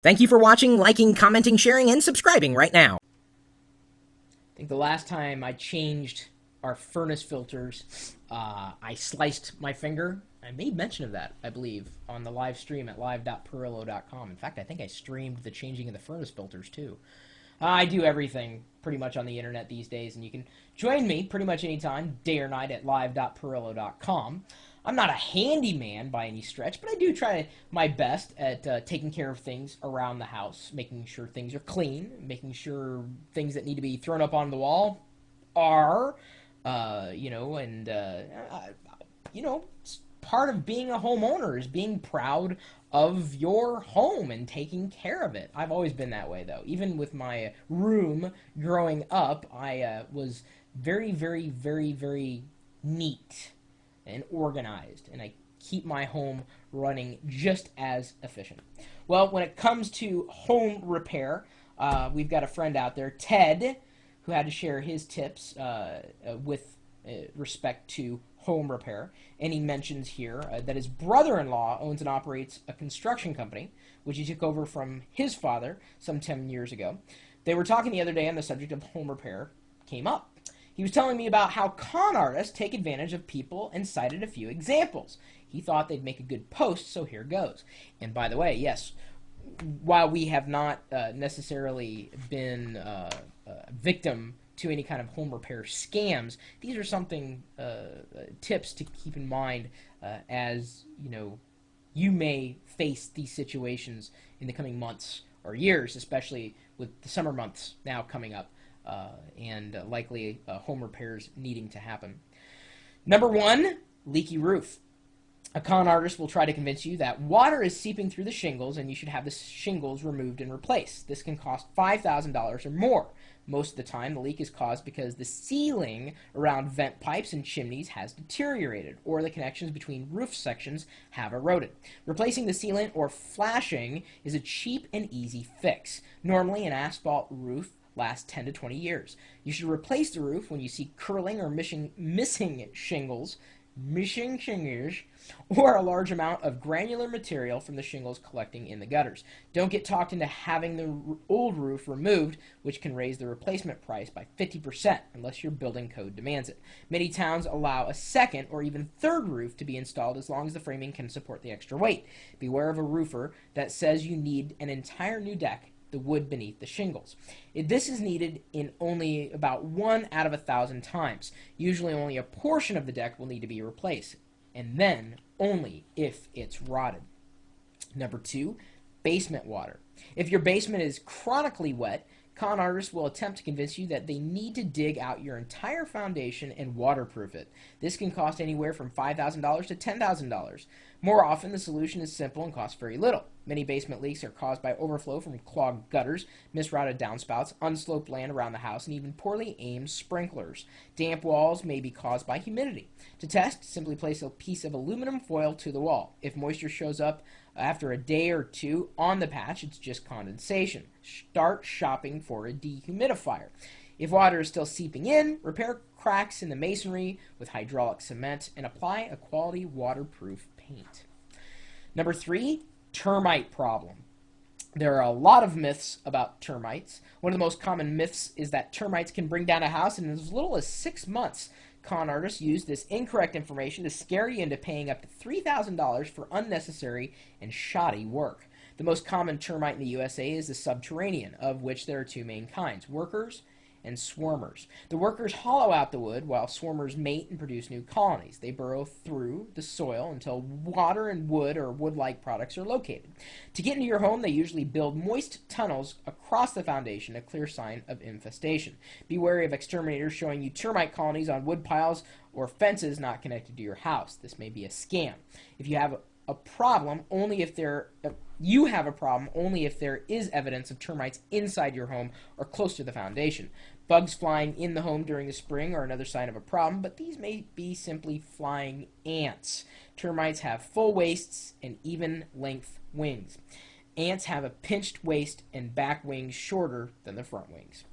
Thank you for watching, liking, commenting, sharing, and subscribing right now. I think the last time I changed our furnace filters, I sliced my finger. I made mention of that, I believe, on the live stream at live.pirillo.com. In fact, I think I streamed the changing of the furnace filters too. I do everything pretty much on the internet these days, and you can join me pretty much anytime, day or night, at live.pirillo.com. I'm not a handyman by any stretch, but I do try my best at taking care of things around the house, making sure things are clean, making sure things that need to be thrown up on the wall are, part of being a homeowner is being proud of your home and taking care of it. I've always been that way, though. Even with my room growing up, I was very, very, very, very neat and organized, and I keep my home running just as efficient. Well, when it comes to home repair, we've got a friend out there, Ted, who had to share his tips with respect to home repair. And he mentions here that his brother-in-law owns and operates a construction company, which he took over from his father some 10 years ago. They were talking the other day on the subject of home repair came up. He was telling me about how con artists take advantage of people and cited a few examples. He thought they'd make a good post, so here goes. And by the way, yes, while we have not necessarily been victim to any kind of home repair scams, these are something tips to keep in mind as you may face these situations in the coming months or years, especially with the summer months now coming up and likely home repairs needing to happen. Number one, leaky roof. A con artist will try to convince you that water is seeping through the shingles and you should have the shingles removed and replaced. This can cost $5,000 or more. Most of the time, the leak is caused because the sealing around vent pipes and chimneys has deteriorated, or the connections between roof sections have eroded. Replacing the sealant or flashing is a cheap and easy fix. Normally, an asphalt roof lasts 10 to 20 years. You should replace the roof when you see curling or missing shingles, or a large amount of granular material from the shingles collecting in the gutters. Don't get talked into having the old roof removed, which can raise the replacement price by 50% unless your building code demands it. Many towns allow a second or even third roof to be installed as long as the framing can support the extra weight. Beware of a roofer that says you need an entire new deck, the wood beneath the shingles. This is needed in only about 1 out of 1,000 times. Usually only a portion of the deck will need to be replaced, and then only if it's rotted. Number two, basement water. If your basement is chronically wet, con artists will attempt to convince you that they need to dig out your entire foundation and waterproof it. This can cost anywhere from $5,000 to $10,000. More often, the solution is simple and costs very little. Many basement leaks are caused by overflow from clogged gutters, misrouted downspouts, unsloped land around the house, and even poorly aimed sprinklers. Damp walls may be caused by humidity. To test, simply place a piece of aluminum foil to the wall. If moisture shows up after a day or two on the patch, it's just condensation. Start shopping for a dehumidifier. If water is still seeping in, repair cracks in the masonry with hydraulic cement and apply a quality waterproof paint. Number three, termite problem. There are a lot of myths about termites. One of the most common myths is that termites can bring down a house in as little as 6 months. Con artists use this incorrect information to scare you into paying up to $3,000 for unnecessary and shoddy work. The most common termite in the USA is the subterranean, of which there are two main kinds, workers and swarmers. The workers hollow out the wood, while swarmers mate and produce new colonies. They burrow through the soil until water and wood or wood-like products are located. To get into your home, they usually build moist tunnels across the foundation, a clear sign of infestation. Be wary of exterminators showing you termite colonies on wood piles or fences not connected to your house. This may be a scam. If you have a problem, only if there is evidence of termites inside your home or close to the foundation. Bugs flying in the home during the spring are another sign of a problem, but these may be simply flying ants. Termites have full waists and even length wings. Ants have a pinched waist and back wings shorter than the front wings.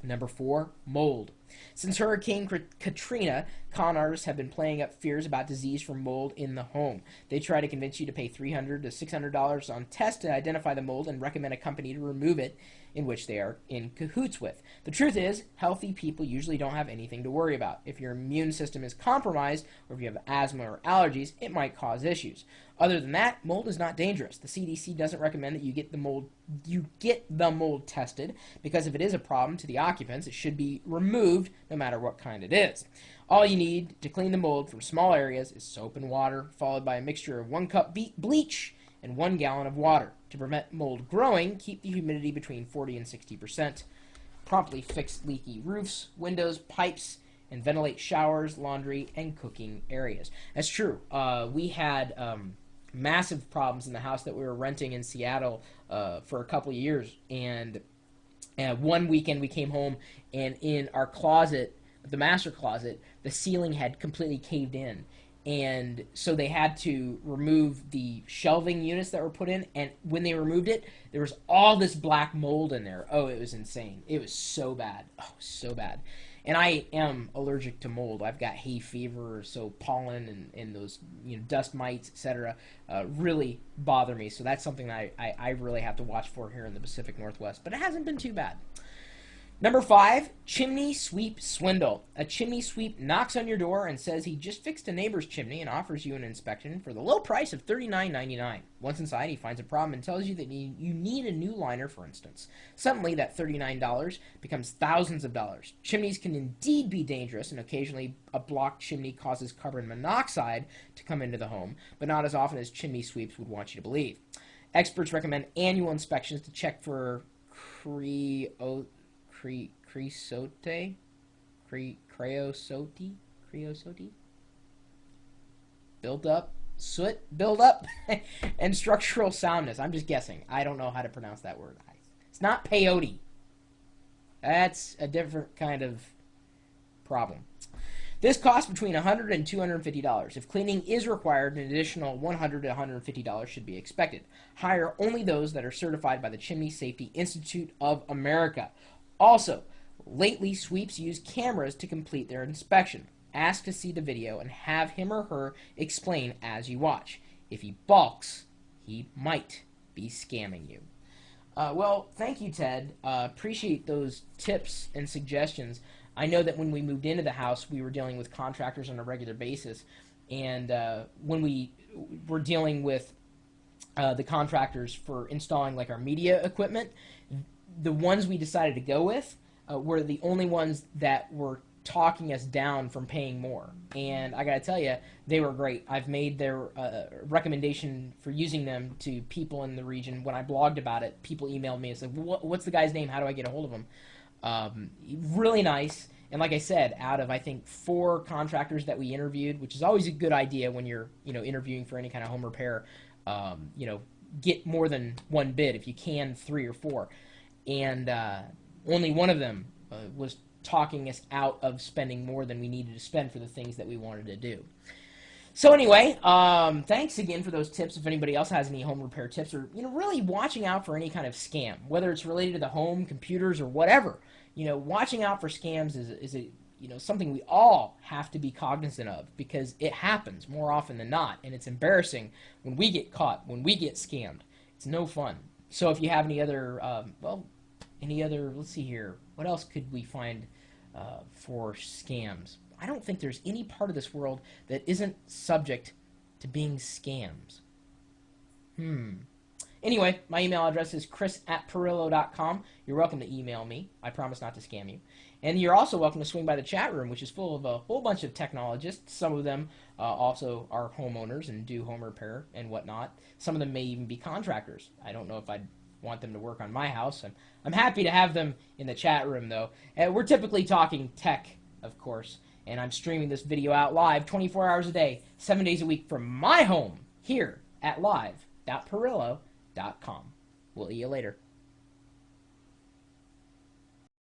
Number 4, mold. Since Hurricane Katrina, con artists have been playing up fears about disease from mold in the home. They try to convince you to pay $300 to $600 on tests to identify the mold and recommend a company to remove it, in which they are in cahoots with. The truth is, healthy people usually don't have anything to worry about. If your immune system is compromised, or if you have asthma or allergies, it might cause issues. Other than that, mold is not dangerous. The CDC doesn't recommend that you get the mold tested, because if it is a problem to the occupants, it should be removed no matter what kind it is. All you need to clean the mold from small areas is soap and water, followed by a mixture of 1 cup bleach and 1 gallon of water. To prevent mold growing, keep the humidity between 40 and 60%. Promptly fix leaky roofs, windows, pipes, and ventilate showers, laundry, and cooking areas. That's true. We had massive problems in the house that we were renting in Seattle for a couple of years. And one weekend we came home, and in our closet, the master closet, the ceiling had completely caved in. And so they had to remove the shelving units that were put in, and when they removed it, there was all this black mold in there. Oh, it was insane. It was so bad. Oh, so bad. And I am allergic to mold. I've got hay fever, so pollen and those dust mites, etc., really bother me. So that's something that I really have to watch for here in the Pacific Northwest. But it hasn't been too bad. Number 5, chimney sweep swindle. A chimney sweep knocks on your door and says he just fixed a neighbor's chimney and offers you an inspection for the low price of $39.99. Once inside, he finds a problem and tells you that you need a new liner, for instance. Suddenly, that $39 becomes thousands of dollars. Chimneys can indeed be dangerous, and occasionally a blocked chimney causes carbon monoxide to come into the home, but not as often as chimney sweeps would want you to believe. Experts recommend annual inspections to check for creosote, buildup, and structural soundness. I'm just guessing. I don't know how to pronounce that word. It's not peyote. That's a different kind of problem. This costs between $100 and $250. If cleaning is required, an additional $100 to $150 should be expected. Hire only those that are certified by the Chimney Safety Institute of America. Also, lately sweeps use cameras to complete their inspection. Ask to see the video and have him or her explain as you watch. If he balks, he might be scamming you. Well, thank you, Ted. Appreciate those tips and suggestions. I know that when we moved into the house, we were dealing with contractors on a regular basis. And when we were dealing with the contractors for installing like our media equipment, the ones we decided to go with were the only ones that were talking us down from paying more. And I gotta tell you, they were great. I've made their recommendation for using them to people in the region. When I blogged about it, people emailed me and said, what's the guy's name? How do I get a hold of him? Really nice. And like I said, out of, I think, 4 contractors that we interviewed, which is always a good idea when you're, interviewing for any kind of home repair, get more than 1 bid. If you can, 3 or 4. And only one of them was talking us out of spending more than we needed to spend for the things that we wanted to do. So anyway, thanks again for those tips. If anybody else has any home repair tips, or really watching out for any kind of scam, whether it's related to the home, computers, or whatever, watching out for scams is a something we all have to be cognizant of, because it happens more often than not, and it's embarrassing when we get caught, when we get scammed. It's no fun. So if you have any other, let's see here, what else could we find for scams? I don't think there's any part of this world that isn't subject to being scams. Anyway, my email address is chris@pirillo.com. You're welcome to email me. I promise not to scam you. And you're also welcome to swing by the chat room, which is full of a whole bunch of technologists. Some of them also are homeowners and do home repair and whatnot. Some of them may even be contractors. I don't know if I'd want them to work on my house. I'm happy to have them in the chat room, though. We're typically talking tech, of course, and I'm streaming this video out live 24 hours a day, 7 days a week from my home here at live.pirillo.com. We'll see you later.